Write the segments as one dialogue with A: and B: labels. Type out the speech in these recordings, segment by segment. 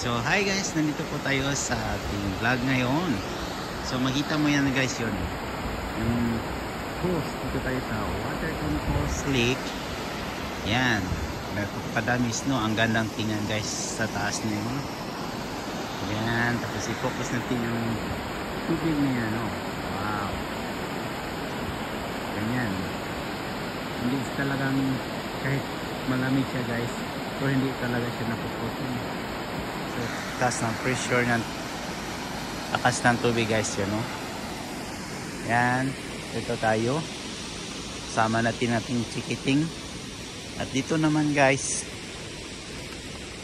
A: So hi guys, nandito po tayo sa ating vlog ngayon. So makita mo yan guys yun. Yung host, dito tayo sa Waterton Falls Lake. Yan. Padami snow. Ang gandang tingnan guys sa taas niya. Yan. Tapos i-focus natin yung tubig na yan. Oh. Wow. Ganyan. Hindi talagang kahit malamig siya guys. So hindi talaga siya napuputin. So taas ng pressure ng takas ng tubig guys yun. No? Yan. Dito tayo. Sama natin ating chikiting. At dito naman guys,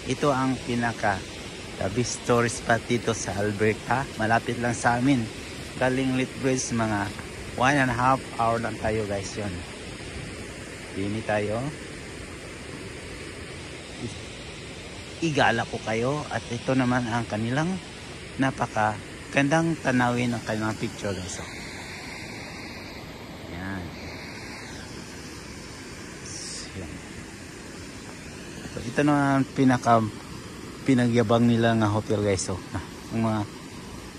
A: ito ang pinaka the best tourist spot dito sa Alberta. Malapit lang sa amin. Galing Lethbridge, mga 1.5 hour lang tayo guys yun. Dini tayo. Igala ko kayo. At ito naman ang kanilang napaka gandang tanawin ng kanilang picture guys. Yan. Ito na ang pinagyabang nila nga hotel guys. So, mga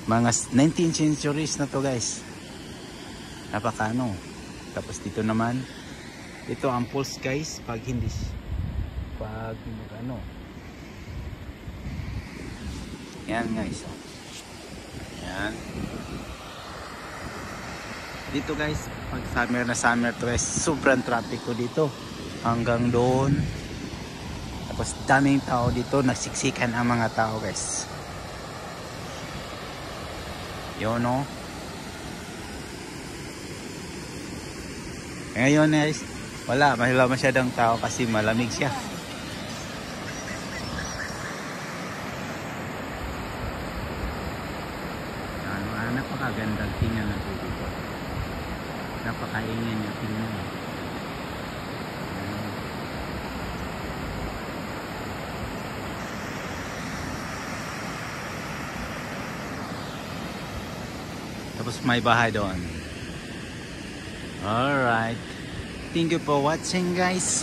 A: 19th centuries na to guys. Napaka ano. Tapos dito naman, ito ang pulse guys pag hindi ano. Yan guys. So. Yan. Dito guys, pag summer to guys, sobrang traffic ko dito. Hanggang doon. Tapos daming tao dito, nagsiksikan ang mga tao guys. Yun no. Ngayon guys, wala masyadong tao kasi malamig siya. Napakagandang tingnan na dito. Napakaingin yung tingnan. Tapos may bahay doon. Alright. Thank you for watching guys.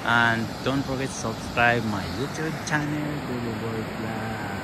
A: And don't forget to subscribe my YouTube channel, Google Vlog.